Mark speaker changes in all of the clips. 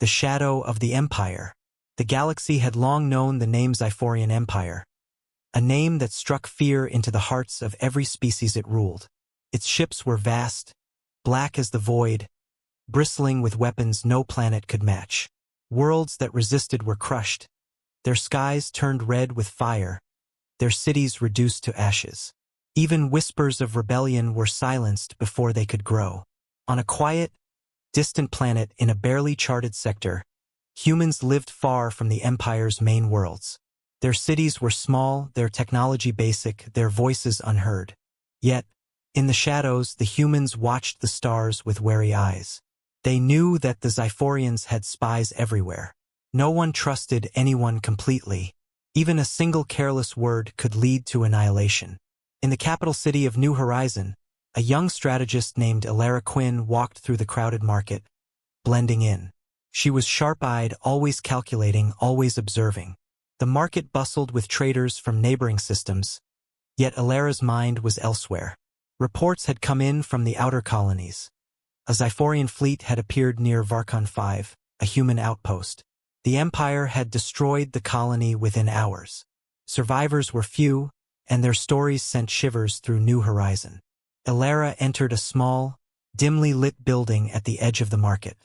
Speaker 1: the shadow of the Empire. The galaxy had long known the name Zyphorian Empire, a name that struck fear into the hearts of every species it ruled. Its ships were vast, black as the void, bristling with weapons no planet could match. Worlds that resisted were crushed, their skies turned red with fire, their cities reduced to ashes. Even whispers of rebellion were silenced before they could grow. On a quiet, distant planet in a barely charted sector, humans lived far from the Empire's main worlds. Their cities were small, their technology basic, their voices unheard. Yet, in the shadows, the humans watched the stars with wary eyes. They knew that the Zyphorians had spies everywhere. No one trusted anyone completely. Even a single careless word could lead to annihilation. In the capital city of New Horizon, a young strategist named Elara Quinn walked through the crowded market, blending in. She was sharp-eyed, always calculating, always observing. The market bustled with traders from neighboring systems, yet Elara's mind was elsewhere. Reports had come in from the outer colonies. A Zyphorian fleet had appeared near Varkon 5, a human outpost. The Empire had destroyed the colony within hours. Survivors were few, and their stories sent shivers through New Horizon. Elara entered a small, dimly lit building at the edge of the market.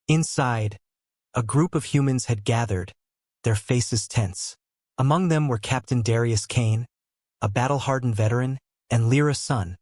Speaker 1: Inside, a group of humans had gathered, their faces tense. Among them were Captain Darius Kane, a battle-hardened veteran, and Lyra Sun,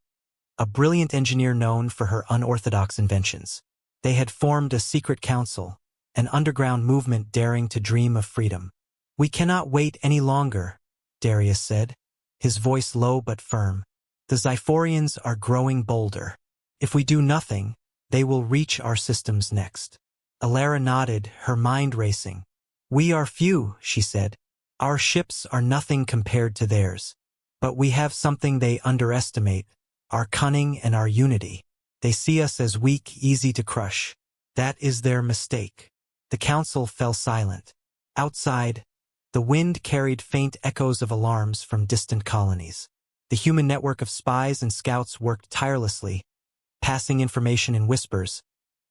Speaker 1: a brilliant engineer known for her unorthodox inventions. They had formed a secret council, an underground movement daring to dream of freedom. "We cannot wait any longer," Darius said, his voice low but firm. "The Zyphorians are growing bolder. If we do nothing, they will reach our systems next." Elara nodded, her mind racing. "We are few," she said. "Our ships are nothing compared to theirs. But we have something they underestimate, our cunning and our unity. They see us as weak, easy to crush. That is their mistake." The council fell silent. Outside, the wind carried faint echoes of alarms from distant colonies. The human network of spies and scouts worked tirelessly, passing information in whispers,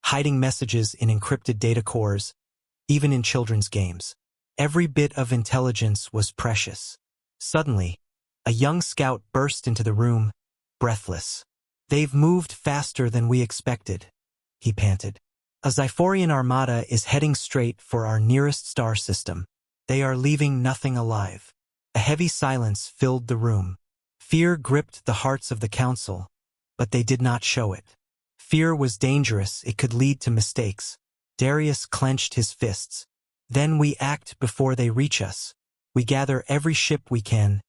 Speaker 1: hiding messages in encrypted data cores, even in children's games. Every bit of intelligence was precious. Suddenly, a young scout burst into the room, breathless. "They've moved faster than we expected," he panted. "A Zyphorian armada is heading straight for our nearest star system. They are leaving nothing alive." A heavy silence filled the room. Fear gripped the hearts of the council, but they did not show it. Fear was dangerous, it could lead to mistakes. Darius clenched his fists. "Then we act before they reach us. We gather every ship we can,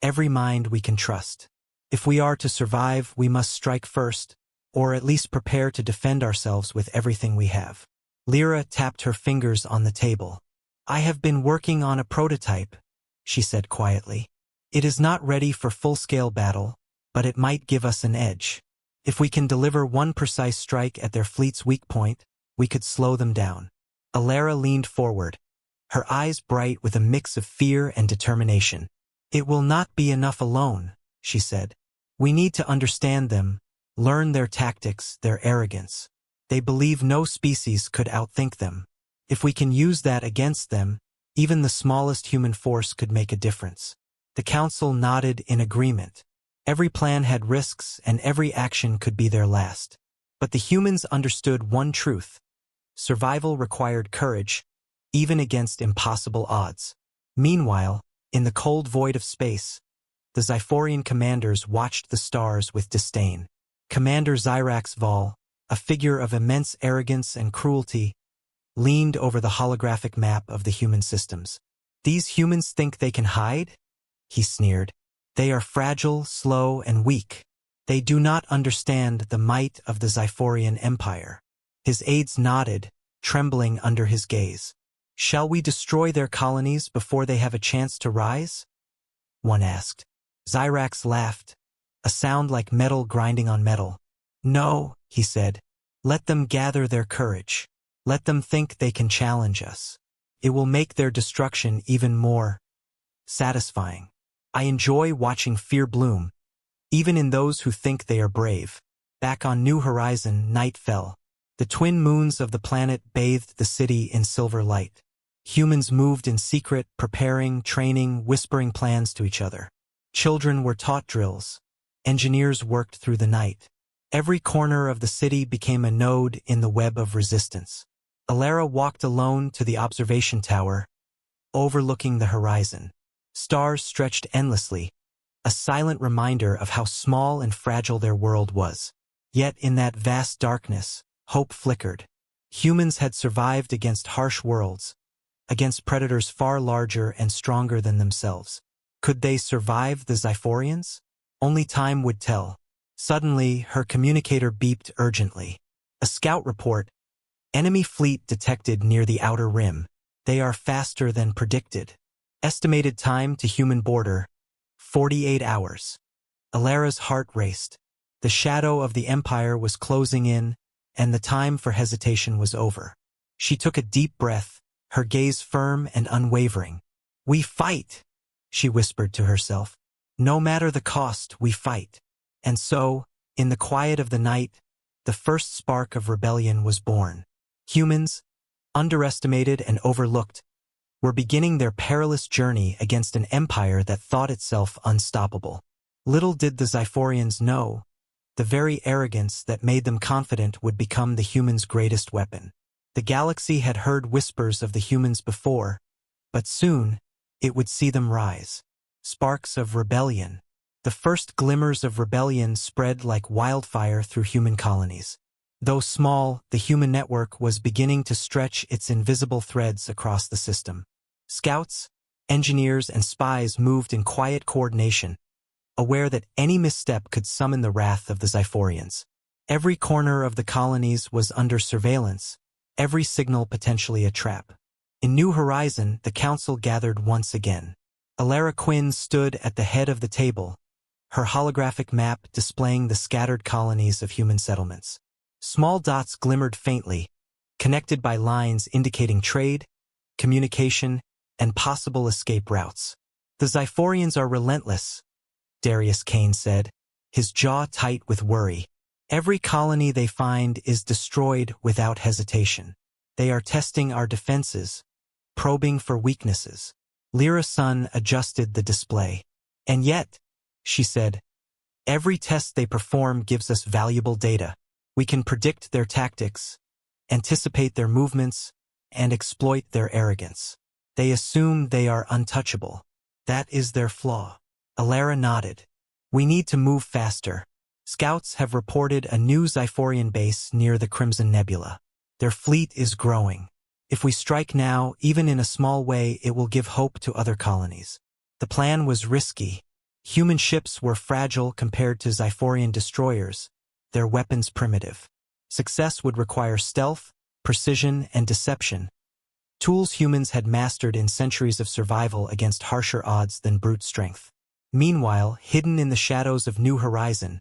Speaker 1: every mind we can trust. If we are to survive, we must strike first, or at least prepare to defend ourselves with everything we have." Lyra tapped her fingers on the table. "I have been working on a prototype," she said quietly. "It is not ready for full-scale battle, but it might give us an edge. If we can deliver one precise strike at their fleet's weak point, we could slow them down." Elara leaned forward, her eyes bright with a mix of fear and determination. "It will not be enough alone," she said. "We need to understand them, learn their tactics, their arrogance. They believe no species could outthink them. If we can use that against them, even the smallest human force could make a difference." The council nodded in agreement. Every plan had risks, and every action could be their last. But the humans understood one truth: survival required courage, even against impossible odds. Meanwhile, in the cold void of space, the Zyphorian commanders watched the stars with disdain. Commander Zyrax Vol, a figure of immense arrogance and cruelty, leaned over the holographic map of the human systems. "These humans think they can hide?" he sneered. "They are fragile, slow, and weak. They do not understand the might of the Zyphorian Empire." His aides nodded, trembling under his gaze. "Shall we destroy their colonies before they have a chance to rise?" one asked. Zyrax laughed, a sound like metal grinding on metal. "No," he said. "Let them gather their courage. Let them think they can challenge us. It will make their destruction even more satisfying. I enjoy watching fear bloom, even in those who think they are brave." Back on New Horizon, night fell. The twin moons of the planet bathed the city in silver light. Humans moved in secret, preparing, training, whispering plans to each other. Children were taught drills. Engineers worked through the night. Every corner of the city became a node in the web of resistance. Alara walked alone to the observation tower, overlooking the horizon. Stars stretched endlessly, a silent reminder of how small and fragile their world was. Yet in that vast darkness, hope flickered. Humans had survived against harsh worlds, against predators far larger and stronger than themselves. Could they survive the Xiphorians? Only time would tell. Suddenly, her communicator beeped urgently. A scout report. Enemy fleet detected near the outer rim. They are faster than predicted. Estimated time to human border, 48 hours. Alara's heart raced. The shadow of the Empire was closing in, and the time for hesitation was over. She took a deep breath, her gaze firm and unwavering. "We fight," she whispered to herself. "No matter the cost, we fight." And so, in the quiet of the night, the first spark of rebellion was born. Humans, underestimated and overlooked, were beginning their perilous journey against an empire that thought itself unstoppable. Little did the Xiphorians know, the very arrogance that made them confident would become the humans' greatest weapon. The galaxy had heard whispers of the humans before, but soon it would see them rise. Sparks of rebellion. The first glimmers of rebellion spread like wildfire through human colonies. Though small, the human network was beginning to stretch its invisible threads across the system. Scouts, engineers, and spies moved in quiet coordination, aware that any misstep could summon the wrath of the Xiphorians. Every corner of the colonies was under surveillance, every signal potentially a trap. In New Horizon, the council gathered once again. Alara Quinn stood at the head of the table, her holographic map displaying the scattered colonies of human settlements. Small dots glimmered faintly, connected by lines indicating trade, communication, and possible escape routes. "The Xiphorians are relentless," Darius Kane said, his jaw tight with worry. "Every colony they find is destroyed without hesitation. They are testing our defenses, probing for weaknesses." Lyra Sun adjusted the display. "And yet," she said, "every test they perform gives us valuable data. We can predict their tactics, anticipate their movements, and exploit their arrogance. They assume they are untouchable. That is their flaw." Alara nodded. "We need to move faster. Scouts have reported a new Xiphorian base near the Crimson Nebula. Their fleet is growing. If we strike now, even in a small way, it will give hope to other colonies." The plan was risky. Human ships were fragile compared to Xiphorian destroyers, their weapons primitive. Success would require stealth, precision, and deception, tools humans had mastered in centuries of survival against harsher odds than brute strength. Meanwhile, hidden in the shadows of New Horizon,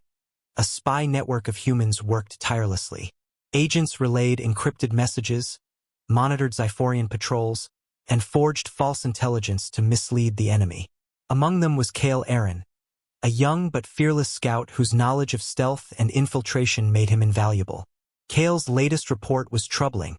Speaker 1: a spy network of humans worked tirelessly. Agents relayed encrypted messages, monitored Xiphorian patrols, and forged false intelligence to mislead the enemy. Among them was Kale Aaron, a young but fearless scout whose knowledge of stealth and infiltration made him invaluable. Kale's latest report was troubling.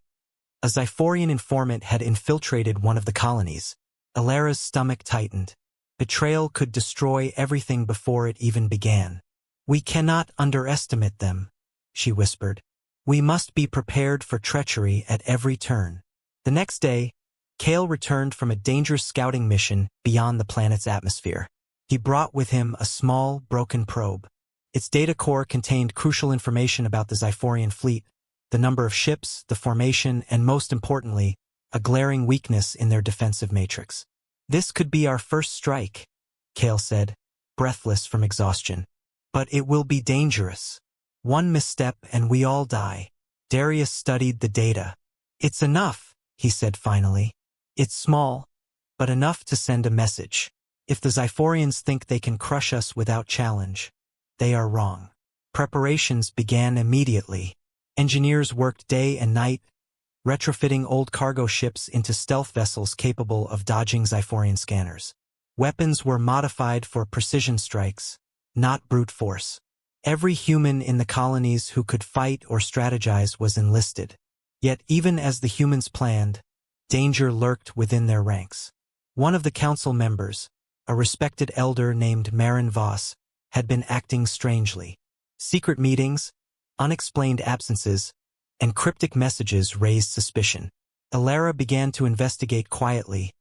Speaker 1: A Xiphorian informant had infiltrated one of the colonies. Alara's stomach tightened. Betrayal could destroy everything before it even began. "We cannot underestimate them," she whispered. "We must be prepared for treachery at every turn." The next day, Kale returned from a dangerous scouting mission beyond the planet's atmosphere. He brought with him a small, broken probe. Its data core contained crucial information about the Xiphorian fleet, the number of ships, the formation, and most importantly, a glaring weakness in their defensive matrix. "This could be our first strike," Kale said, breathless from exhaustion. "But it will be dangerous. One misstep and we all die." Darius studied the data. "It's enough," he said finally. "It's small, but enough to send a message. If the Xiphorians think they can crush us without challenge, they are wrong." Preparations began immediately. Engineers worked day and night, retrofitting old cargo ships into stealth vessels capable of dodging Xiphorian scanners. Weapons were modified for precision strikes, not brute force. Every human in the colonies who could fight or strategize was enlisted. Yet even as the humans planned, danger lurked within their ranks. One of the council members, a respected elder named Marin Voss, had been acting strangely. Secret meetings, unexplained absences, and cryptic messages raised suspicion. Alara began to investigate quietly,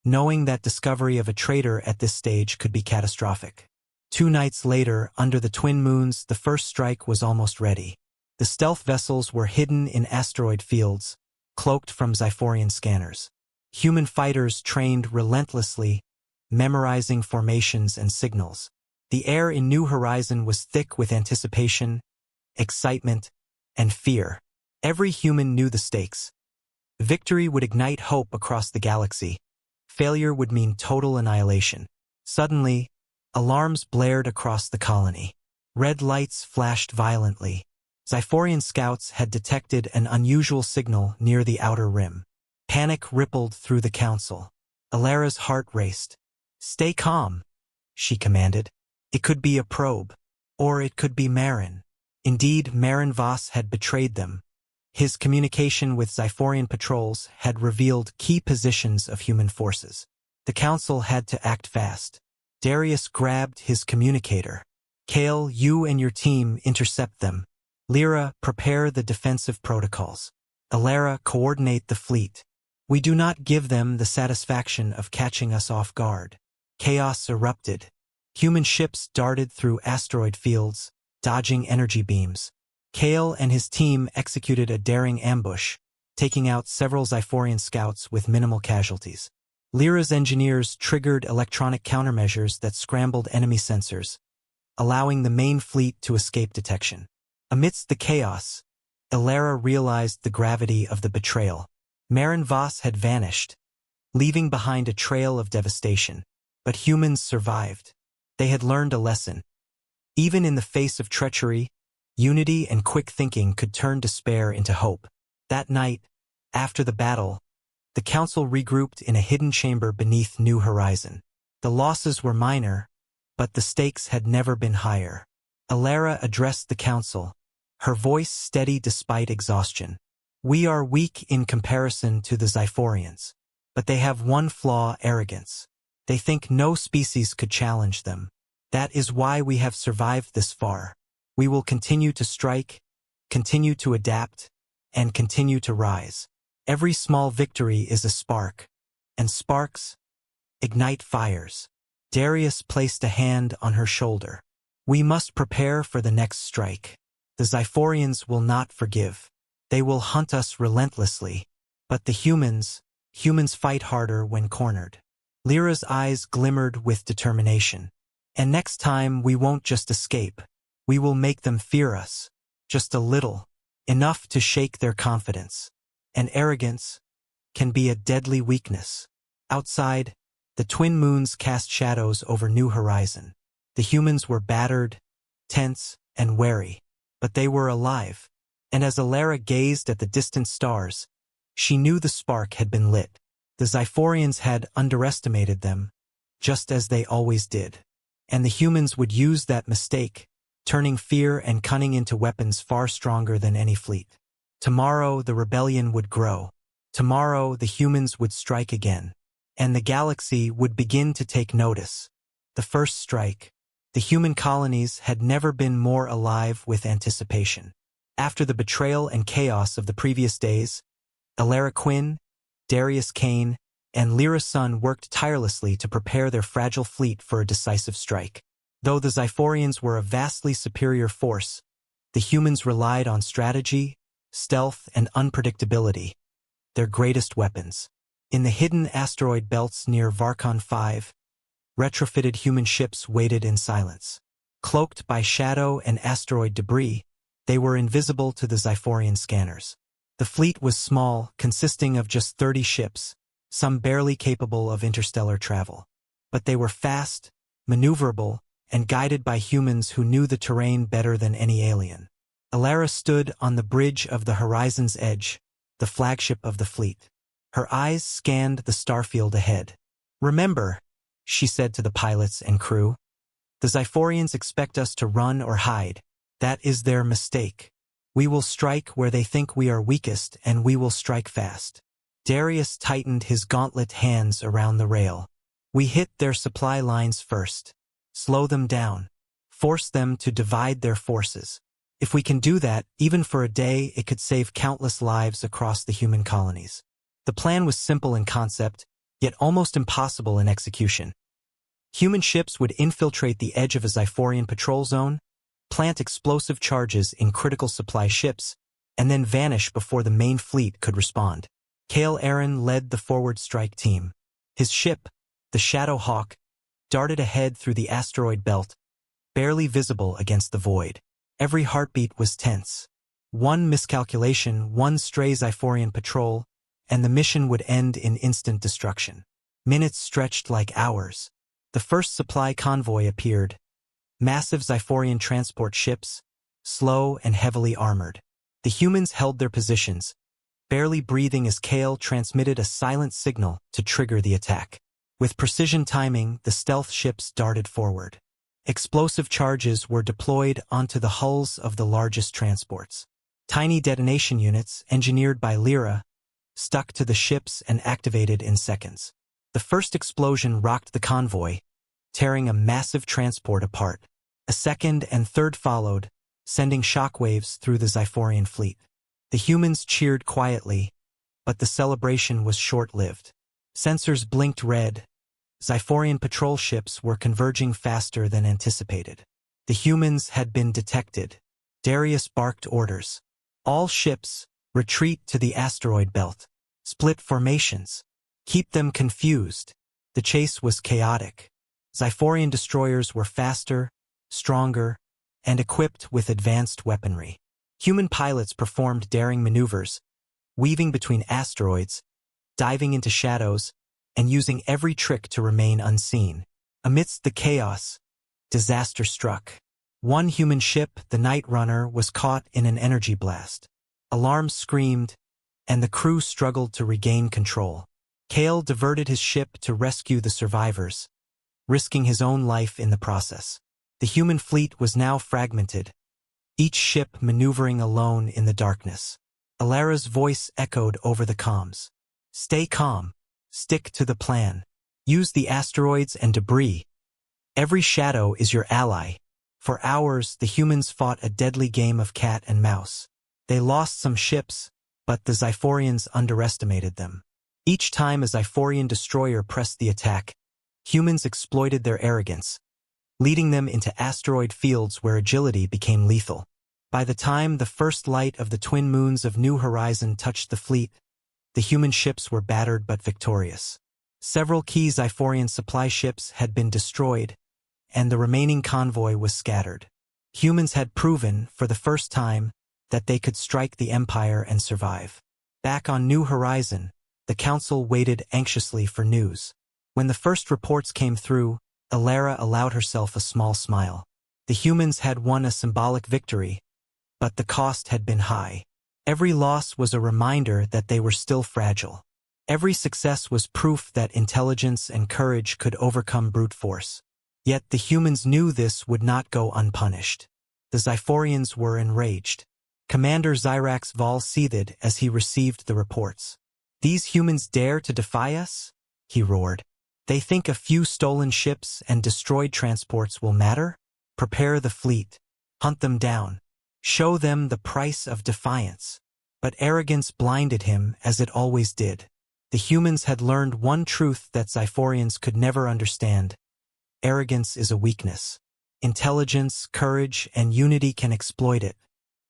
Speaker 1: knowing that discovery of a traitor at this stage could be catastrophic. 2 nights later, under the twin moons, the first strike was almost ready. The stealth vessels were hidden in asteroid fields, cloaked from Xiphorian scanners. Human fighters trained relentlessly, memorizing formations and signals. The air in New Horizon was thick with anticipation, excitement, and fear. Every human knew the stakes. Victory would ignite hope across the galaxy. Failure would mean total annihilation. Suddenly, alarms blared across the colony. Red lights flashed violently. Xiphorian scouts had detected an unusual signal near the outer rim. Panic rippled through the council. Alara's heart raced. "Stay calm," she commanded. It could be a probe. Or it could be Marin. Indeed, Marin Voss had betrayed them. His communication with Xiphorian patrols had revealed key positions of human forces. The council had to act fast. Darius grabbed his communicator. "Kale, you and your team intercept them. Lyra, prepare the defensive protocols. Alara, coordinate the fleet. We do not give them the satisfaction of catching us off guard." Chaos erupted. Human ships darted through asteroid fields, dodging energy beams. Kale and his team executed a daring ambush, taking out several Xiphorian scouts with minimal casualties. Lyra's engineers triggered electronic countermeasures that scrambled enemy sensors, allowing the main fleet to escape detection. Amidst the chaos, Alara realized the gravity of the betrayal. Marin Voss had vanished, leaving behind a trail of devastation. But humans survived. They had learned a lesson. Even in the face of treachery, unity and quick thinking could turn despair into hope. That night, after the battle, the council regrouped in a hidden chamber beneath New Horizon. The losses were minor, but the stakes had never been higher. Alara addressed the council, her voice steady despite exhaustion. "We are weak in comparison to the Xiphorians, but they have one flaw: arrogance. They think no species could challenge them. That is why we have survived this far. We will continue to strike, continue to adapt, and continue to rise. Every small victory is a spark, and sparks ignite fires." Darius placed a hand on her shoulder. "We must prepare for the next strike. The Xiphorians will not forgive. They will hunt us relentlessly. But the humans fight harder when cornered." Lyra's eyes glimmered with determination. "And next time we won't just escape. We will make them fear us. Just a little. Enough to shake their confidence. And arrogance can be a deadly weakness." Outside, the twin moons cast shadows over New Horizon. The humans were battered, tense, and wary. But they were alive. And as Alara gazed at the distant stars, she knew the spark had been lit. The Xiphorians had underestimated them, just as they always did. And the humans would use that mistake, turning fear and cunning into weapons far stronger than any fleet. Tomorrow the rebellion would grow. Tomorrow the humans would strike again. And the galaxy would begin to take notice. The first strike. The human colonies had never been more alive with anticipation. After the betrayal and chaos of the previous days, Alara Quinn, Darius Kane, and Lyra Sun worked tirelessly to prepare their fragile fleet for a decisive strike. Though the Xiphorians were a vastly superior force, the humans relied on strategy, stealth, and unpredictability, their greatest weapons. In the hidden asteroid belts near Varkon 5, retrofitted human ships waited in silence. Cloaked by shadow and asteroid debris, they were invisible to the Xiphorian scanners. The fleet was small, consisting of just 30 ships, some barely capable of interstellar travel. But they were fast, maneuverable, and guided by humans who knew the terrain better than any alien. Alara stood on the bridge of the Horizon's Edge, the flagship of the fleet. Her eyes scanned the starfield ahead. "Remember," she said to the pilots and crew, The Zyphorians expect us to run or hide. That is their mistake. We will strike where they think we are weakest, and we will strike fast. Darius tightened his gauntlet hands around the rail. We hit their supply lines first. Slow them down. Force them to divide their forces. If we can do that, even for a day, it could save countless lives across the human colonies. The plan was simple in concept, yet almost impossible in execution. Human ships would infiltrate the edge of a Zyphorian patrol zone, plant explosive charges in critical supply ships, and then vanish before the main fleet could respond. Kale Aaron led the forward strike team. His ship, the Shadow Hawk, darted ahead through the asteroid belt, barely visible against the void. Every heartbeat was tense. One miscalculation, one stray Zyphorian patrol, and the mission would end in instant destruction. Minutes stretched like hours. The first supply convoy appeared. Massive Zyphorian transport ships, slow and heavily armored. The humans held their positions, barely breathing as Kale transmitted a silent signal to trigger the attack. With precision timing, the stealth ships darted forward. Explosive charges were deployed onto the hulls of the largest transports. Tiny detonation units, engineered by Lyra, stuck to the ships and activated in seconds. The first explosion rocked the convoy, tearing a massive transport apart. A second and third followed, sending shockwaves through the Zyphorian fleet. The humans cheered quietly, but the celebration was short-lived. Sensors blinked red. Zyphorian patrol ships were converging faster than anticipated. The humans had been detected. Darius barked orders. All ships, retreat to the asteroid belt. Split formations. Keep them confused. The chase was chaotic. Zyphorian destroyers were faster, stronger, and equipped with advanced weaponry. Human pilots performed daring maneuvers, weaving between asteroids, diving into shadows, and using every trick to remain unseen. Amidst the chaos, disaster struck. One human ship, the Night Runner, was caught in an energy blast. Alarms screamed, and the crew struggled to regain control. Kale diverted his ship to rescue the survivors, risking his own life in the process. The human fleet was now fragmented, each ship maneuvering alone in the darkness. Alara's voice echoed over the comms. Stay calm. Stick to the plan. Use the asteroids and debris. Every shadow is your ally. For hours, the humans fought a deadly game of cat and mouse. They lost some ships, but the Zyphorians underestimated them. Each time a Zyphorian destroyer pressed the attack, humans exploited their arrogance, leading them into asteroid fields where agility became lethal. By the time the first light of the twin moons of New Horizon touched the fleet, the human ships were battered but victorious. Several key Zyphorian supply ships had been destroyed, and the remaining convoy was scattered. Humans had proven, for the first time, that they could strike the Empire and survive. Back on New Horizon, the Council waited anxiously for news. When the first reports came through, Alara allowed herself a small smile. The humans had won a symbolic victory, but the cost had been high. Every loss was a reminder that they were still fragile. Every success was proof that intelligence and courage could overcome brute force. Yet the humans knew this would not go unpunished. The Zyphorians were enraged. Commander Zyrax Vol seethed as he received the reports. These humans dare to defy us? He roared. They think a few stolen ships and destroyed transports will matter? Prepare the fleet. Hunt them down. Show them the price of defiance. But arrogance blinded him, as it always did. The humans had learned one truth that Zyphorians could never understand. Arrogance is a weakness. Intelligence, courage, and unity can exploit it.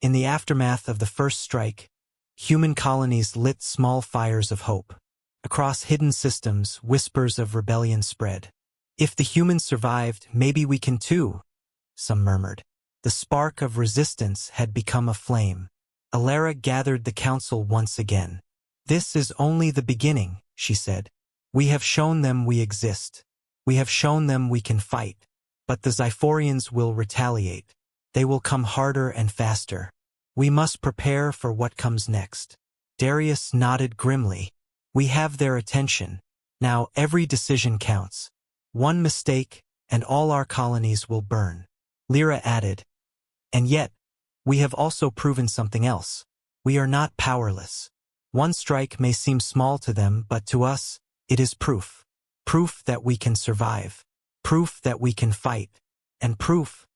Speaker 1: In the aftermath of the first strike, human colonies lit small fires of hope. Across hidden systems, whispers of rebellion spread. If the humans survived, maybe we can too, some murmured. The spark of resistance had become a flame. Alara gathered the council once again. This is only the beginning, she said. We have shown them we exist. We have shown them we can fight. But the Zyphorians will retaliate. They will come harder and faster. We must prepare for what comes next. Darius nodded grimly. We have their attention. Now every decision counts. One mistake, and all our colonies will burn. Lyra added, and yet, we have also proven something else. We are not powerless. One strike may seem small to them, but to us, it is proof. Proof that we can survive. Proof that we can fight. And proof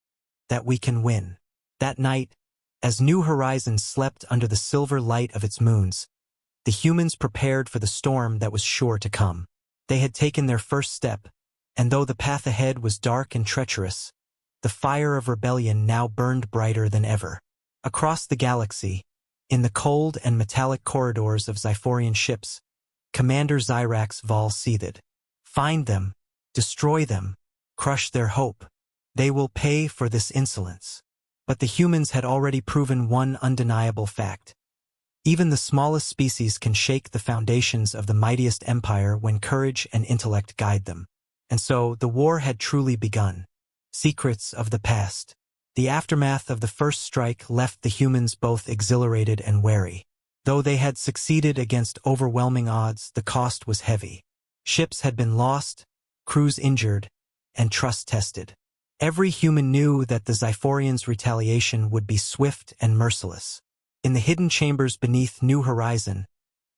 Speaker 1: that we can win. That night, as New Horizons slept under the silver light of its moons, the humans prepared for the storm that was sure to come. They had taken their first step, and though the path ahead was dark and treacherous, the fire of rebellion now burned brighter than ever. Across the galaxy, in the cold and metallic corridors of Zyphorian ships, Commander Zyrax Vol seethed. Find them, destroy them, crush their hope. They will pay for this insolence. But the humans had already proven one undeniable fact. Even the smallest species can shake the foundations of the mightiest empire when courage and intellect guide them. And so, the war had truly begun. Secrets of the past. The aftermath of the first strike left the humans both exhilarated and wary. Though they had succeeded against overwhelming odds, the cost was heavy. Ships had been lost, crews injured, and trust tested. Every human knew that the Zyphorians' retaliation would be swift and merciless. In the hidden chambers beneath New Horizon,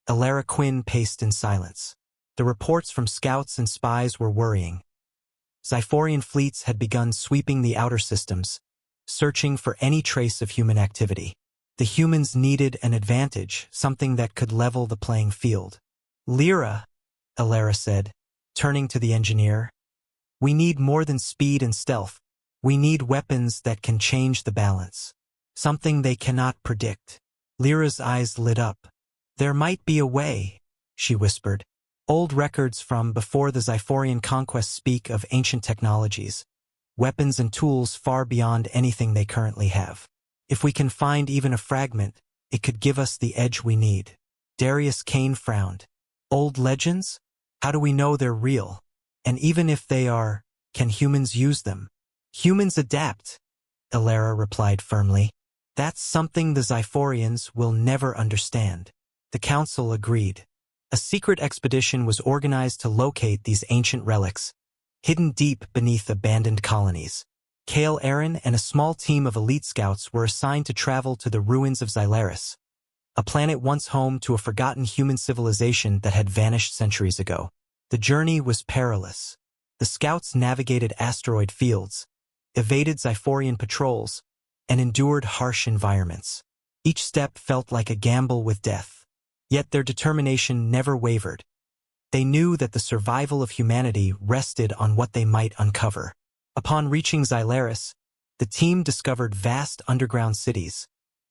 Speaker 1: Elara Quinn paced in silence. The reports from scouts and spies were worrying. Zyphorian fleets had begun sweeping the outer systems, searching for any trace of human activity. The humans needed an advantage, something that could level the playing field. Lyra, Elara said, turning to the engineer, we need more than speed and stealth. We need weapons that can change the balance. Something they cannot predict. Lyra's eyes lit up. There might be a way, she whispered. Old records from before the Zyphorian conquest speak of ancient technologies, weapons and tools far beyond anything they currently have. If we can find even a fragment, it could give us the edge we need. Darius Kane frowned. Old legends? How do we know they're real? And even if they are, can humans use them? Humans adapt, Elara replied firmly. That's something the Zyphorians will never understand. The council agreed. A secret expedition was organized to locate these ancient relics, hidden deep beneath abandoned colonies. Kale Aaron and a small team of elite scouts were assigned to travel to the ruins of Xylaris, a planet once home to a forgotten human civilization that had vanished centuries ago. The journey was perilous. The scouts navigated asteroid fields, evaded Zyphorian patrols, and endured harsh environments. Each step felt like a gamble with death. Yet their determination never wavered. They knew that the survival of humanity rested on what they might uncover. Upon reaching Xylaris, the team discovered vast underground cities,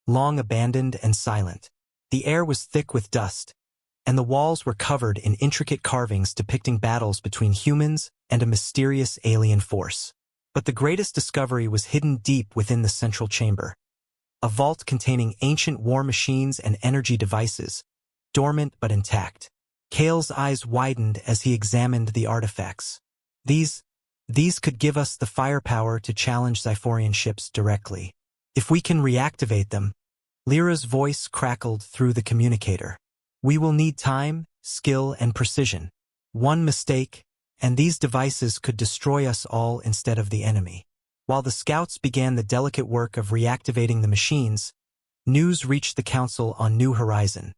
Speaker 1: long abandoned and silent. The air was thick with dust, and the walls were covered in intricate carvings depicting battles between humans and a mysterious alien force. But the greatest discovery was hidden deep within the central chamber, a vault containing ancient war machines and energy devices, dormant but intact. Kale's eyes widened as he examined the artifacts. These could give us the firepower to challenge Zyphorian ships directly. If we can reactivate them, Lyra's voice crackled through the communicator. We will need time, skill, and precision. One mistake, and these devices could destroy us all instead of the enemy. While the scouts began the delicate work of reactivating the machines, news reached the council on New Horizon.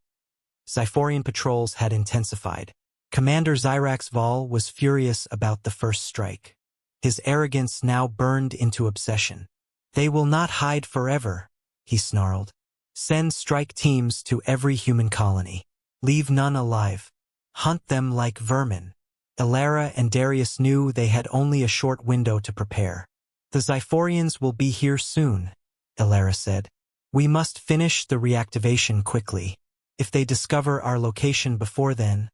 Speaker 1: Zyphorian patrols had intensified. Commander Zyrax Vol was furious about the first strike. His arrogance now burned into obsession. They will not hide forever, he snarled. Send strike teams to every human colony. Leave none alive. Hunt them like vermin. Elara and Darius knew they had only a short window to prepare. The Zyphorians will be here soon, Elara said. We must finish the reactivation quickly. If they discover our location before then,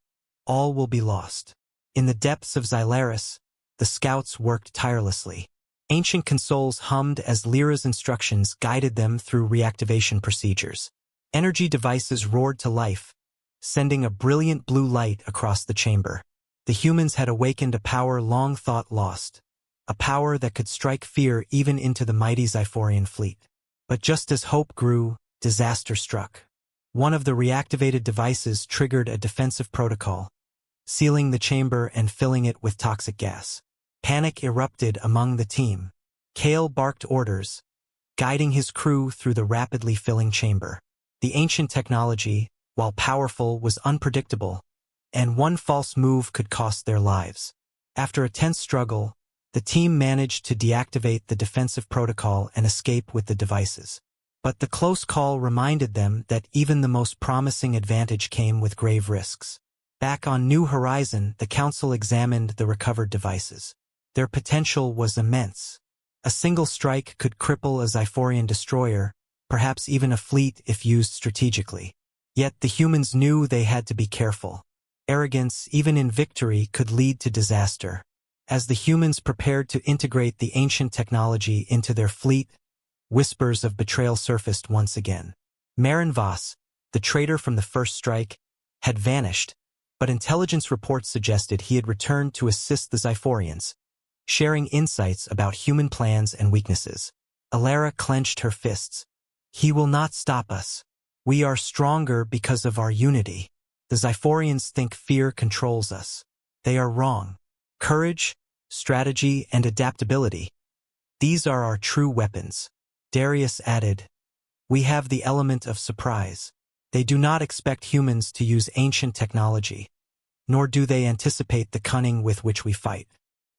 Speaker 1: all will be lost. In the depths of Xylaris, the scouts worked tirelessly. Ancient consoles hummed as Lyra's instructions guided them through reactivation procedures. Energy devices roared to life, sending a brilliant blue light across the chamber. The humans had awakened a power long thought lost, a power that could strike fear even into the mighty Zyphorian fleet. But just as hope grew, disaster struck. One of the reactivated devices triggered a defensive protocol, sealing the chamber and filling it with toxic gas. Panic erupted among the team. Kale barked orders, guiding his crew through the rapidly filling chamber. The ancient technology, while powerful, was unpredictable, and one false move could cost their lives. After a tense struggle, the team managed to deactivate the defensive protocol and escape with the devices. But the close call reminded them that even the most promising advantage came with grave risks. Back on New Horizon, the Council examined the recovered devices. Their potential was immense. A single strike could cripple a Zyphorian destroyer, perhaps even a fleet if used strategically. Yet the humans knew they had to be careful. Arrogance, even in victory, could lead to disaster. As the humans prepared to integrate the ancient technology into their fleet, whispers of betrayal surfaced once again. Marin Voss, the traitor from the first strike, had vanished, but intelligence reports suggested he had returned to assist the Zyphorians, sharing insights about human plans and weaknesses. Alara clenched her fists. He will not stop us. We are stronger because of our unity. The Zyphorians think fear controls us. They are wrong. Courage, strategy, and adaptability. These are our true weapons. Darius added, we have the element of surprise. They do not expect humans to use ancient technology, nor do they anticipate the cunning with which we fight.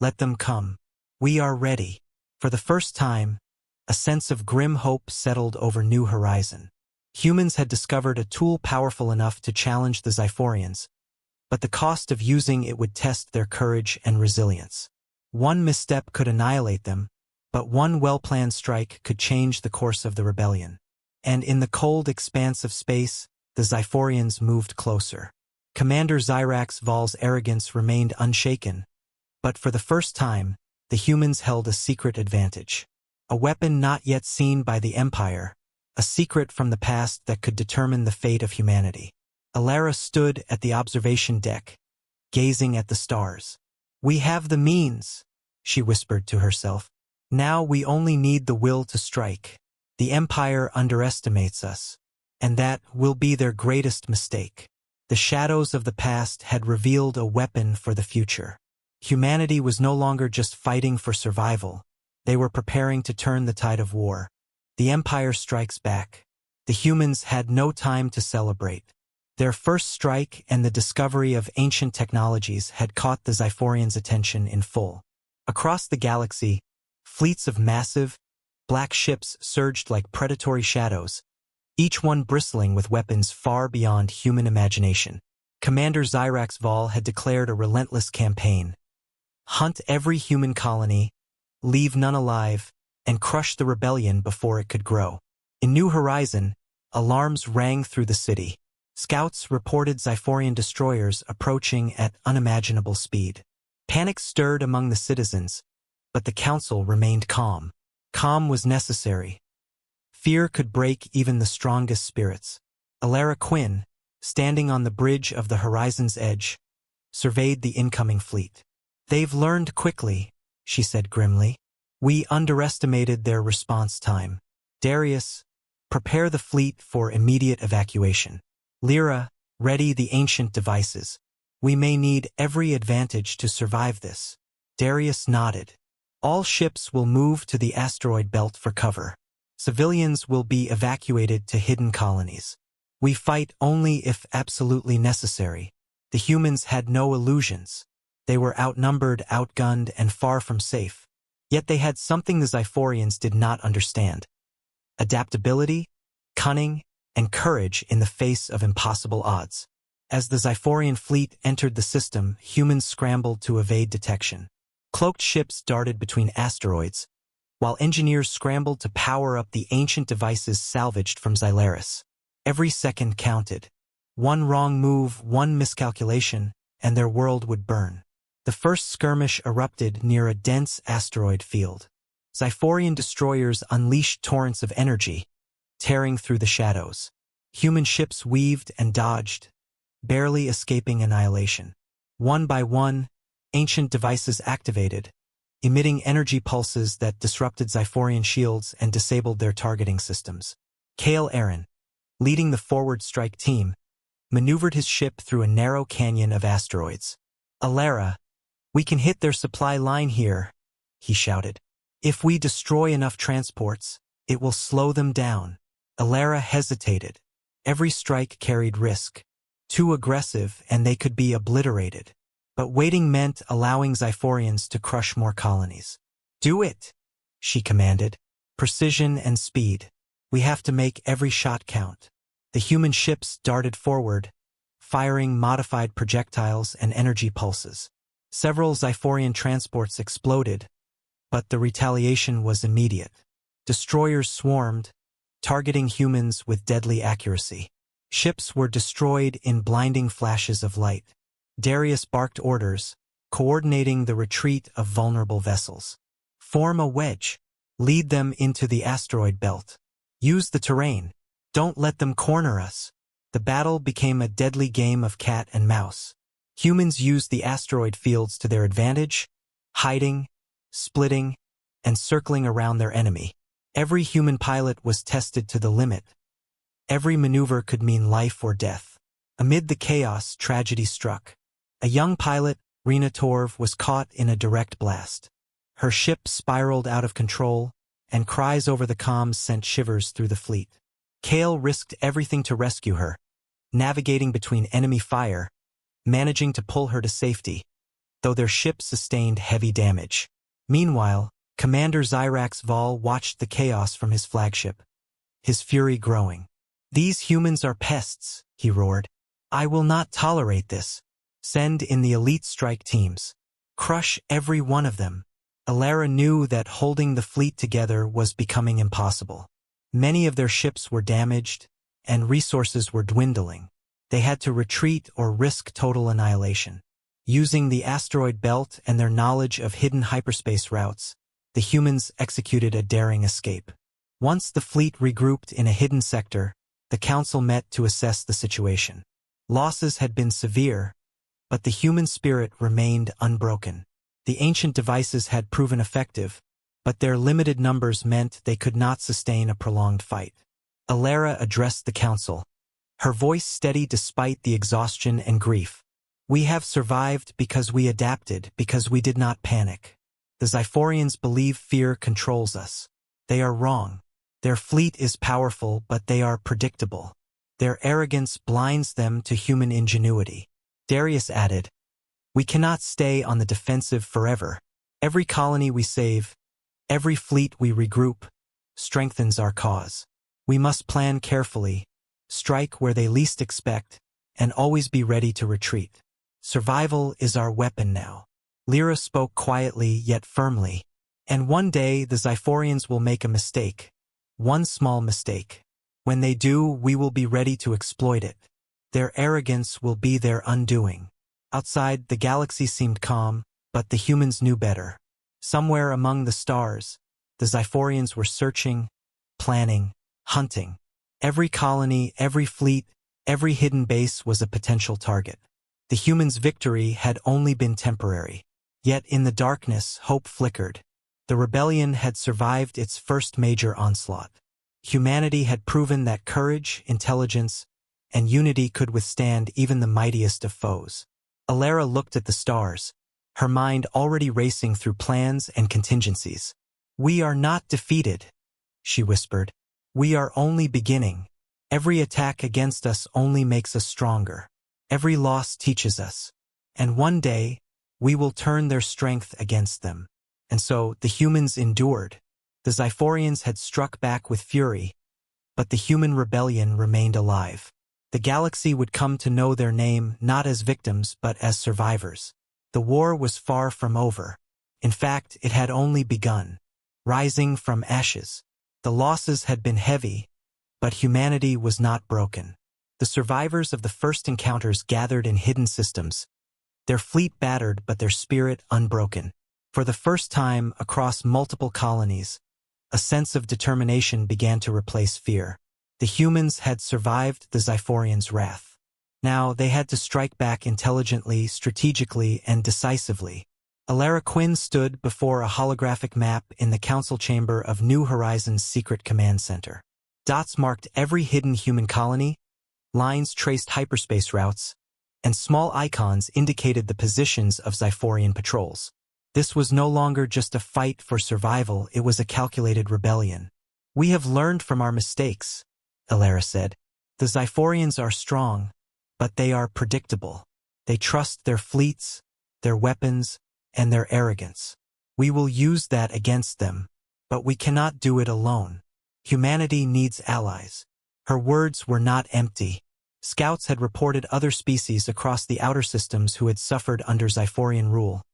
Speaker 1: Let them come. We are ready. For the first time, a sense of grim hope settled over New Horizon. Humans had discovered a tool powerful enough to challenge the Zyphorians, but the cost of using it would test their courage and resilience. One misstep could annihilate them, but one well-planned strike could change the course of the rebellion. And in the cold expanse of space, the Zyphorians moved closer. Commander Zyrax Val's arrogance remained unshaken, but for the first time, the humans held a secret advantage. A weapon not yet seen by the Empire, a secret from the past that could determine the fate of humanity. Alara stood at the observation deck, gazing at the stars. We have the means, she whispered to herself. Now we only need the will to strike. The Empire underestimates us, and that will be their greatest mistake. The shadows of the past had revealed a weapon for the future. Humanity was no longer just fighting for survival. They were preparing to turn the tide of war. The Empire strikes back. The humans had no time to celebrate. Their first strike and the discovery of ancient technologies had caught the Zyphorians' attention in full. Across the galaxy, fleets of massive, black ships surged like predatory shadows, each one bristling with weapons far beyond human imagination. Commander Zyrax Val had declared a relentless campaign. Hunt every human colony, leave none alive, and crush the rebellion before it could grow. In New Horizon, alarms rang through the city. Scouts reported Zyphorian destroyers approaching at unimaginable speed. Panic stirred among the citizens, but the council remained calm. Calm was necessary. Fear could break even the strongest spirits. Alara Quinn, standing on the bridge of the horizon's edge, surveyed the incoming fleet. They've learned quickly, she said grimly. We underestimated their response time. Darius, prepare the fleet for immediate evacuation. Lyra, ready the ancient devices. We may need every advantage to survive this. Darius nodded. All ships will move to the asteroid belt for cover. Civilians will be evacuated to hidden colonies. We fight only if absolutely necessary. The humans had no illusions. They were outnumbered, outgunned, and far from safe. Yet they had something the Zyphorians did not understand. Adaptability, cunning, and courage in the face of impossible odds. As the Zyphorian fleet entered the system, humans scrambled to evade detection. Cloaked ships darted between asteroids, while engineers scrambled to power up the ancient devices salvaged from Xylaris. Every second counted. One wrong move, one miscalculation, and their world would burn. The first skirmish erupted near a dense asteroid field. Zyphorian destroyers unleashed torrents of energy, tearing through the shadows. Human ships weaved and dodged, barely escaping annihilation. One by one, ancient devices activated, emitting energy pulses that disrupted Zyphorian shields and disabled their targeting systems. Kale Aaron, leading the forward strike team, maneuvered his ship through a narrow canyon of asteroids. Alara, "We can hit their supply line here," he shouted. "If we destroy enough transports, it will slow them down." Alara hesitated. Every strike carried risk. Too aggressive and they could be obliterated. But waiting meant allowing Zyphorians to crush more colonies. "Do it," she commanded. "Precision and speed. We have to make every shot count." The human ships darted forward, firing modified projectiles and energy pulses. Several Zyphorian transports exploded, but the retaliation was immediate. Destroyers swarmed, targeting humans with deadly accuracy. Ships were destroyed in blinding flashes of light. Darius barked orders, coordinating the retreat of vulnerable vessels. "Form a wedge. Lead them into the asteroid belt. Use the terrain. Don't let them corner us." The battle became a deadly game of cat and mouse. Humans used the asteroid fields to their advantage, hiding, splitting, and circling around their enemy. Every human pilot was tested to the limit. Every maneuver could mean life or death. Amid the chaos, tragedy struck. A young pilot, Rena Torv, was caught in a direct blast. Her ship spiraled out of control, and cries over the comms sent shivers through the fleet. Kale risked everything to rescue her, navigating between enemy fire, managing to pull her to safety, though their ship sustained heavy damage. Meanwhile, Commander Zyrax Vol watched the chaos from his flagship, his fury growing. "These humans are pests," he roared. "I will not tolerate this. Send in the elite strike teams. Crush every one of them." Alara knew that holding the fleet together was becoming impossible. Many of their ships were damaged, and resources were dwindling. They had to retreat or risk total annihilation. Using the asteroid belt and their knowledge of hidden hyperspace routes, the humans executed a daring escape. Once the fleet regrouped in a hidden sector, the council met to assess the situation. Losses had been severe, but the human spirit remained unbroken. The ancient devices had proven effective, but their limited numbers meant they could not sustain a prolonged fight. Alara addressed the council, her voice steady despite the exhaustion and grief. "We have survived because we adapted, because we did not panic. The Zyphorians believe fear controls us. They are wrong. Their fleet is powerful, but they are predictable. Their arrogance blinds them to human ingenuity." Darius added, "We cannot stay on the defensive forever. Every colony we save, every fleet we regroup, strengthens our cause. We must plan carefully, strike where they least expect, and always be ready to retreat. Survival is our weapon now." Lyra spoke quietly yet firmly. "And one day the Zyphorians will make a mistake. One small mistake. When they do, we will be ready to exploit it. Their arrogance will be their undoing." Outside, the galaxy seemed calm, but the humans knew better. Somewhere among the stars, the Zyphorians were searching, planning, hunting. Every colony, every fleet, every hidden base was a potential target. The humans' victory had only been temporary. Yet in the darkness, hope flickered. The rebellion had survived its first major onslaught. Humanity had proven that courage, intelligence, and unity could withstand even the mightiest of foes. Alara looked at the stars, her mind already racing through plans and contingencies. "We are not defeated," she whispered. "We are only beginning. Every attack against us only makes us stronger. Every loss teaches us. And one day, we will turn their strength against them." And so the humans endured. The Zyphorians had struck back with fury, but the human rebellion remained alive. The galaxy would come to know their name not as victims but as survivors. The war was far from over. In fact, it had only begun. Rising from ashes. The losses had been heavy, but humanity was not broken. The survivors of the first encounters gathered in hidden systems, their fleet battered but their spirit unbroken. For the first time across multiple colonies, a sense of determination began to replace fear. The humans had survived the Zyphorians' wrath. Now they had to strike back intelligently, strategically, and decisively. Alara Quinn stood before a holographic map in the council chamber of New Horizons' secret command center. Dots marked every hidden human colony, lines traced hyperspace routes, and small icons indicated the positions of Zyphorian patrols. This was no longer just a fight for survival, it was a calculated rebellion. "We have learned from our mistakes," Alara said. "The Zyphorians are strong, but they are predictable. They trust their fleets, their weapons, and their arrogance. We will use that against them, but we cannot do it alone. Humanity needs allies." Her words were not empty. Scouts had reported other species across the outer systems who had suffered under Zyphorian rule.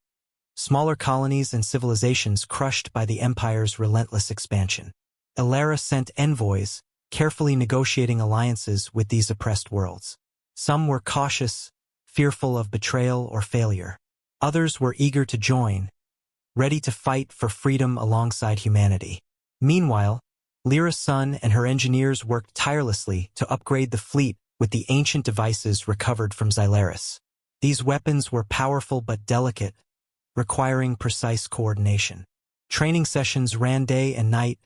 Speaker 1: Smaller colonies and civilizations crushed by the Empire's relentless expansion. Alara sent envoys, carefully negotiating alliances with these oppressed worlds. Some were cautious, fearful of betrayal or failure. Others were eager to join, ready to fight for freedom alongside humanity. Meanwhile, Lyra's son and her engineers worked tirelessly to upgrade the fleet with the ancient devices recovered from Xylaris. These weapons were powerful but delicate, requiring precise coordination. Training sessions ran day and night,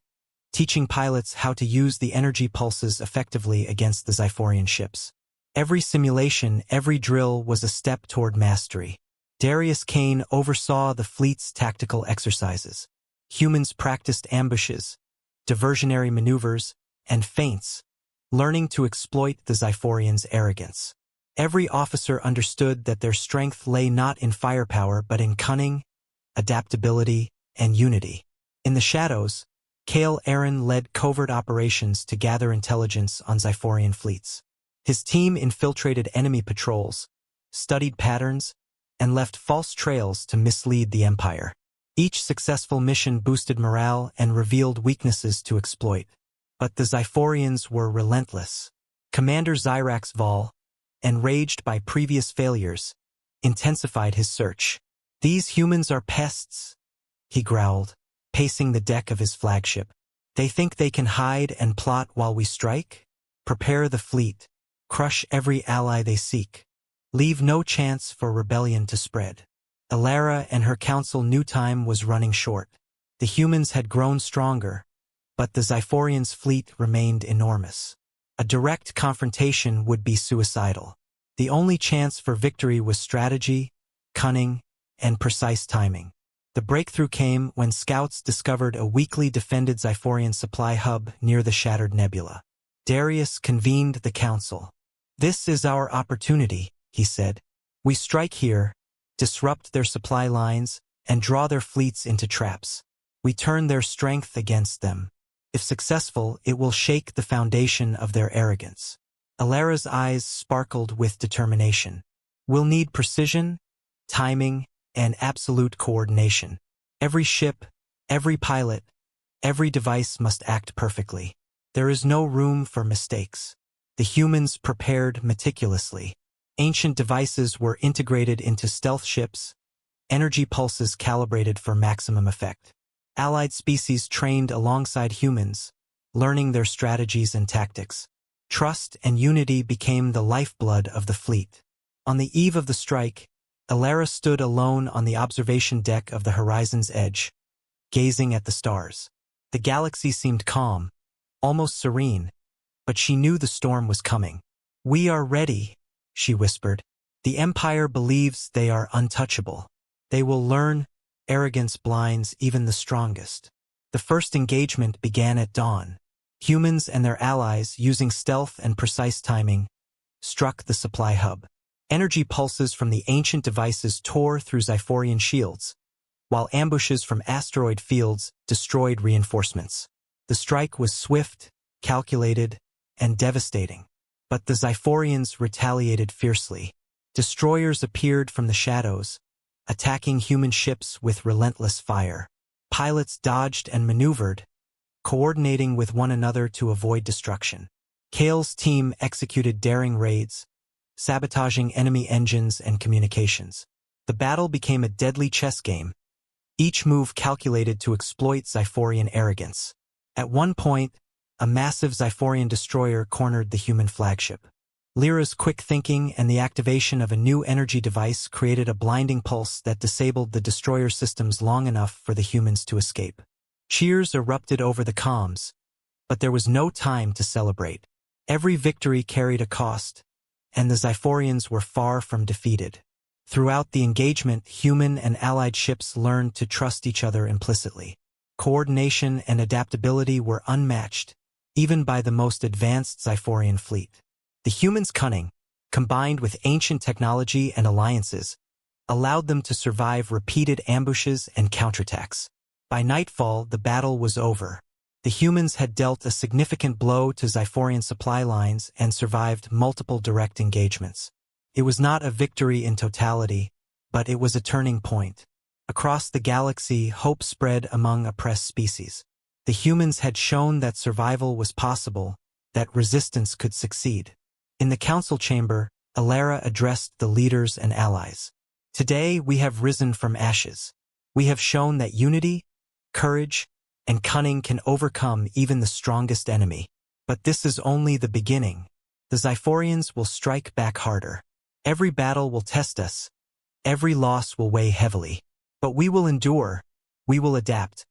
Speaker 1: teaching pilots how to use the energy pulses effectively against the Zyphorian ships. Every simulation, every drill was a step toward mastery. Darius Kane oversaw the fleet's tactical exercises. Humans practiced ambushes, diversionary maneuvers, and feints, learning to exploit the Zyphorians' arrogance. Every officer understood that their strength lay not in firepower but in cunning, adaptability, and unity. In the shadows, Kale Aaron led covert operations to gather intelligence on Zyphorian fleets. His team infiltrated enemy patrols, studied patterns, and left false trails to mislead the Empire. Each successful mission boosted morale and revealed weaknesses to exploit. But the Zyphorians were relentless. Commander Zyrax Vol, enraged by previous failures, intensified his search. "These humans are pests," he growled, pacing the deck of his flagship. "They think they can hide and plot while we strike? Prepare the fleet. Crush every ally they seek. Leave no chance for rebellion to spread." Alara and her council knew time was running short. The humans had grown stronger, but the Zyphorians' fleet remained enormous. A direct confrontation would be suicidal. The only chance for victory was strategy, cunning, and precise timing. The breakthrough came when scouts discovered a weakly defended Zyphorian supply hub near the Shattered Nebula. Darius convened the council. "This is our opportunity," he said. "We strike here, disrupt their supply lines, and draw their fleets into traps. We turn their strength against them. If successful, it will shake the foundation of their arrogance." Alara's eyes sparkled with determination. "We'll need precision, timing, and absolute coordination. Every ship, every pilot, every device must act perfectly. There is no room for mistakes." The humans prepared meticulously. Ancient devices were integrated into stealth ships, energy pulses calibrated for maximum effect. Allied species trained alongside humans, learning their strategies and tactics. Trust and unity became the lifeblood of the fleet. On the eve of the strike, Alara stood alone on the observation deck of the horizon's edge, gazing at the stars. The galaxy seemed calm, almost serene, but she knew the storm was coming. "We are ready," she whispered. "The Empire believes they are untouchable. They will learn arrogance blinds even the strongest." The first engagement began at dawn. Humans and their allies, using stealth and precise timing, struck the supply hub. Energy pulses from the ancient devices tore through Zyphorian shields, while ambushes from asteroid fields destroyed reinforcements. The strike was swift, calculated, and devastating. But the Zyphorians retaliated fiercely. Destroyers appeared from the shadows, attacking human ships with relentless fire. Pilots dodged and maneuvered, coordinating with one another to avoid destruction. Kale's team executed daring raids, sabotaging enemy engines and communications. The battle became a deadly chess game, each move calculated to exploit Zyphorian arrogance. At one point, a massive Zyphorian destroyer cornered the human flagship. Lyra's quick thinking and the activation of a new energy device created a blinding pulse that disabled the destroyer systems long enough for the humans to escape. Cheers erupted over the comms, but there was no time to celebrate. Every victory carried a cost, and the Zyphorians were far from defeated. Throughout the engagement, human and allied ships learned to trust each other implicitly. Coordination and adaptability were unmatched, even by the most advanced Zyphorian fleet. The humans' cunning, combined with ancient technology and alliances, allowed them to survive repeated ambushes and counterattacks. By nightfall, the battle was over. The humans had dealt a significant blow to Zyphorian supply lines and survived multiple direct engagements. It was not a victory in totality, but it was a turning point. Across the galaxy, hope spread among oppressed species. The humans had shown that survival was possible, that resistance could succeed. In the council chamber, Alara addressed the leaders and allies. Today, we have risen from ashes. We have shown that unity, courage, and cunning can overcome even the strongest enemy. But this is only the beginning. The Zyphorians will strike back harder. Every battle will test us. Every loss will weigh heavily. But we will endure, we will adapt,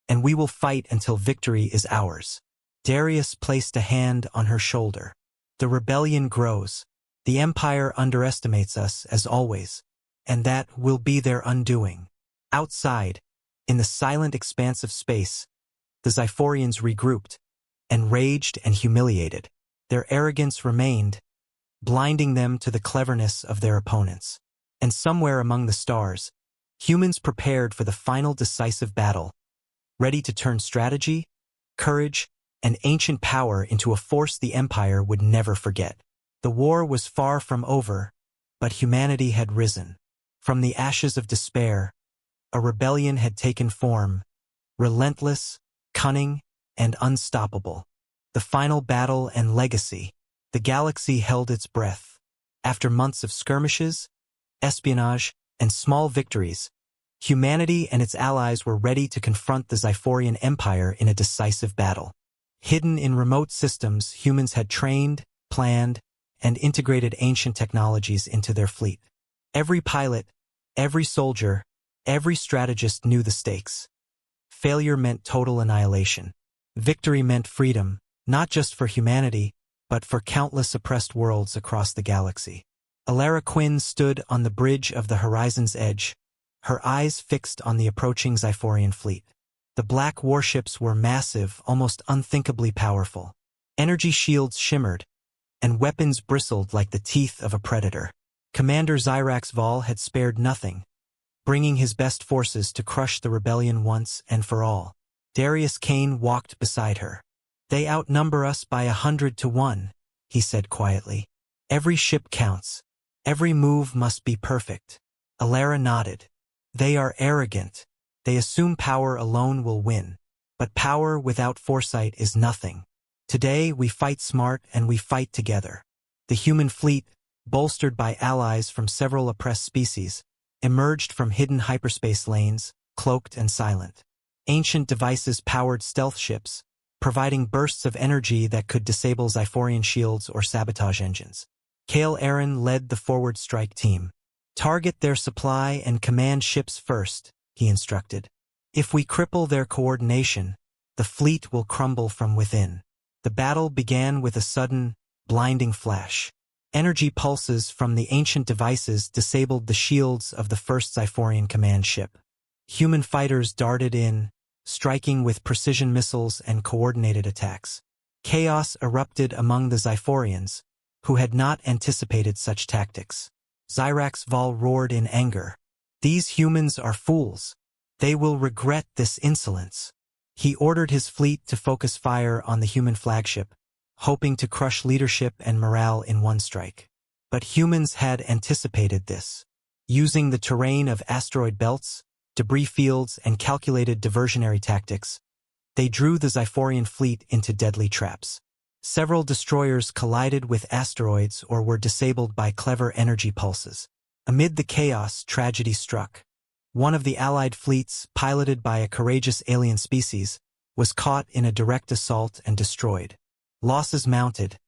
Speaker 1: and we will fight until victory is ours. Darius placed a hand on her shoulder. The rebellion grows. The Empire underestimates us, as always, and that will be their undoing. Outside, in the silent expanse of space, the Zyphorians regrouped, enraged and humiliated. Their arrogance remained, blinding them to the cleverness of their opponents. And somewhere among the stars, humans prepared for the final decisive battle, ready to turn strategy, courage, and ancient power into a force the Empire would never forget. The war was far from over, but humanity had risen. From the ashes of despair, a rebellion had taken form, relentless, cunning, and unstoppable. The final battle and legacy. The galaxy held its breath. After months of skirmishes, espionage, and small victories, humanity and its allies were ready to confront the Zyphorian Empire in a decisive battle. Hidden in remote systems, humans had trained, planned, and integrated ancient technologies into their fleet. Every pilot, every soldier, every strategist knew the stakes. Failure meant total annihilation. Victory meant freedom, not just for humanity, but for countless oppressed worlds across the galaxy. Alara Quinn stood on the bridge of the horizon's edge, her eyes fixed on the approaching Zyphorian fleet. The black warships were massive, almost unthinkably powerful. Energy shields shimmered, and weapons bristled like the teeth of a predator. Commander Zyrax Vol had spared nothing, bringing his best forces to crush the rebellion once and for all. Darius Kane walked beside her. "They outnumber us by 100 to 1, he said quietly. "Every ship counts. Every move must be perfect." Alara nodded. "They are arrogant. They assume power alone will win. But power without foresight is nothing. Today we fight smart and we fight together." The human fleet, bolstered by allies from several oppressed species, emerged from hidden hyperspace lanes, cloaked and silent. Ancient devices powered stealth ships, providing bursts of energy that could disable Zyphorian shields or sabotage engines. Kale Aaron led the forward strike team. "Target their supply and command ships first," he instructed. "If we cripple their coordination, the fleet will crumble from within." The battle began with a sudden, blinding flash. Energy pulses from the ancient devices disabled the shields of the first Zyphorian command ship. Human fighters darted in, striking with precision missiles and coordinated attacks. Chaos erupted among the Zyphorians, who had not anticipated such tactics. Zyrax Vol roared in anger. "These humans are fools. They will regret this insolence." He ordered his fleet to focus fire on the human flagship, hoping to crush leadership and morale in one strike. But humans had anticipated this. Using the terrain of asteroid belts, debris fields, and calculated diversionary tactics, they drew the Zyphorian fleet into deadly traps. Several destroyers collided with asteroids or were disabled by clever energy pulses. Amid the chaos, tragedy struck. One of the Allied fleets, piloted by a courageous alien species, was caught in a direct assault and destroyed. Losses mounted,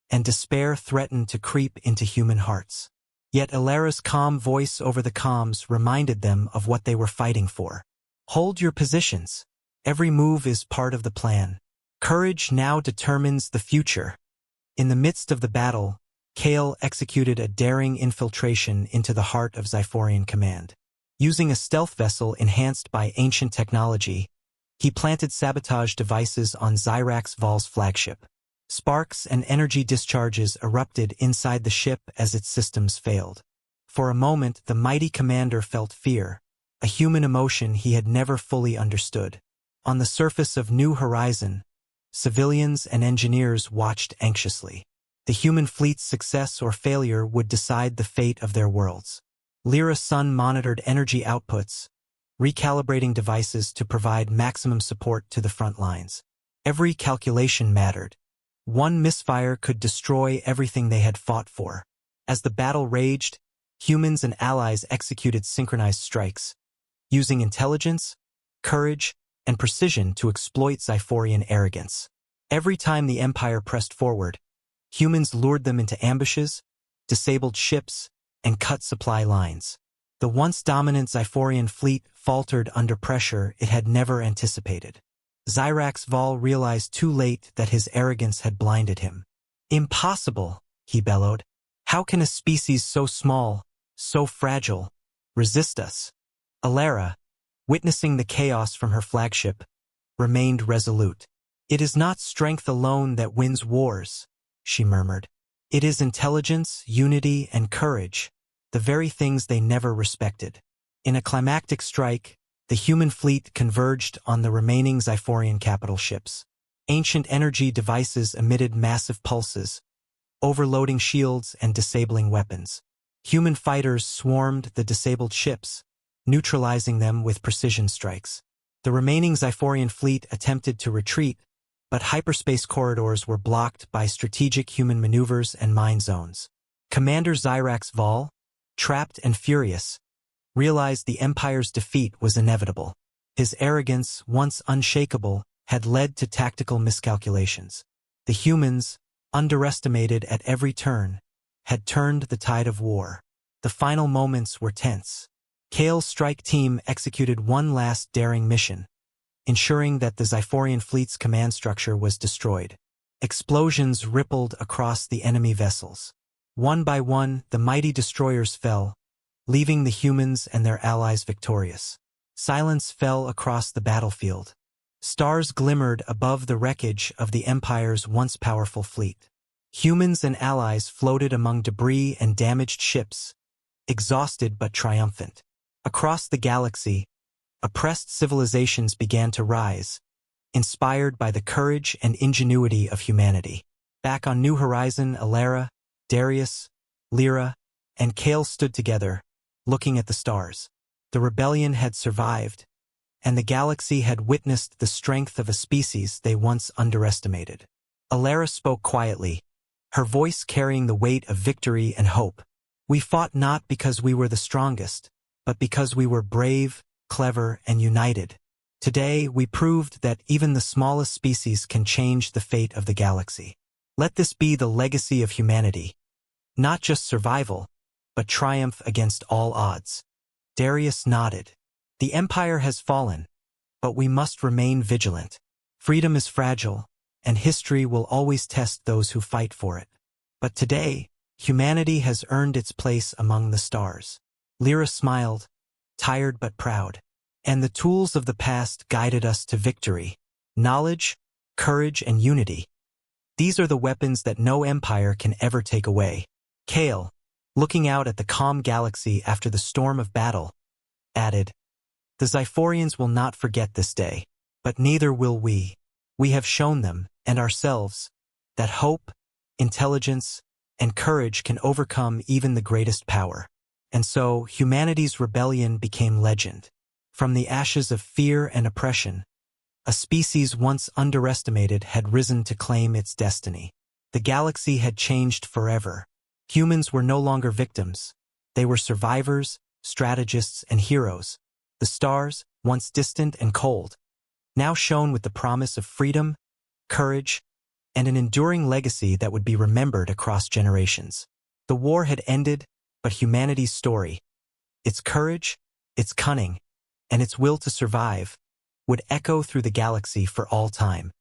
Speaker 1: and despair threatened to creep into human hearts. Yet Alara's calm voice over the comms reminded them of what they were fighting for. "Hold your positions. Every move is part of the plan. Courage now determines the future." In the midst of the battle, Kale executed a daring infiltration into the heart of Zyphorian Command. Using a stealth vessel enhanced by ancient technology, he planted sabotage devices on Zyrax Vol's flagship. Sparks and energy discharges erupted inside the ship as its systems failed. For a moment, the mighty commander felt fear, a human emotion he had never fully understood. On the surface of New Horizon, civilians and engineers watched anxiously. The human fleet's success or failure would decide the fate of their worlds. Lyra Sun monitored energy outputs, recalibrating devices to provide maximum support to the front lines. Every calculation mattered. One misfire could destroy everything they had fought for. As the battle raged, humans and allies executed synchronized strikes, using intelligence, courage, and precision to exploit Zyphorian arrogance. Every time the Empire pressed forward, humans lured them into ambushes, disabled ships, and cut supply lines. The once dominant Zyphorian fleet faltered under pressure it had never anticipated. Zyrax Vol realized too late that his arrogance had blinded him. "Impossible," he bellowed. "How can a species so small, so fragile, resist us?" Alara, witnessing the chaos from her flagship, remained resolute. "It is not strength alone that wins wars," she murmured. "It is intelligence, unity, and courage, the very things they never respected." In a climactic strike, the human fleet converged on the remaining Zyphorian capital ships. Ancient energy devices emitted massive pulses, overloading shields and disabling weapons. Human fighters swarmed the disabled ships, neutralizing them with precision strikes. The remaining Zyphorian fleet attempted to retreat, but hyperspace corridors were blocked by strategic human maneuvers and mine zones. Commander Zyrax Vol, trapped and furious, realized the Empire's defeat was inevitable. His arrogance, once unshakable, had led to tactical miscalculations. The humans, underestimated at every turn, had turned the tide of war. The final moments were tense. Kale's strike team executed one last daring mission, ensuring that the Zyphorian fleet's command structure was destroyed. Explosions rippled across the enemy vessels. One by one, the mighty destroyers fell, leaving the humans and their allies victorious. Silence fell across the battlefield. Stars glimmered above the wreckage of the Empire's once powerful fleet. Humans and allies floated among debris and damaged ships, exhausted but triumphant. Across the galaxy, oppressed civilizations began to rise, inspired by the courage and ingenuity of humanity. Back on New Horizon, Alara, Darius, Lyra, and Kale stood together, looking at the stars. The rebellion had survived, and the galaxy had witnessed the strength of a species they once underestimated. Alara spoke quietly, her voice carrying the weight of victory and hope. "We fought not because we were the strongest, but because we were brave, clever, and united. Today, we proved that even the smallest species can change the fate of the galaxy. Let this be the legacy of humanity. Not just survival, but triumph against all odds." Darius nodded. "The Empire has fallen, but we must remain vigilant. Freedom is fragile, and history will always test those who fight for it. But today, humanity has earned its place among the stars." Lyra smiled, tired but proud. "And the tools of the past guided us to victory. Knowledge, courage, and unity. These are the weapons that no empire can ever take away." Kale, looking out at the calm galaxy after the storm of battle, added, "The Zyphorians will not forget this day, but neither will we. We have shown them, and ourselves, that hope, intelligence, and courage can overcome even the greatest power." And so, humanity's rebellion became legend. From the ashes of fear and oppression, a species once underestimated had risen to claim its destiny. The galaxy had changed forever. Humans were no longer victims. They were survivors, strategists, and heroes. The stars, once distant and cold, now shone with the promise of freedom, courage, and an enduring legacy that would be remembered across generations. The war had ended, but humanity's story, its courage, its cunning, and its will to survive, would echo through the galaxy for all time.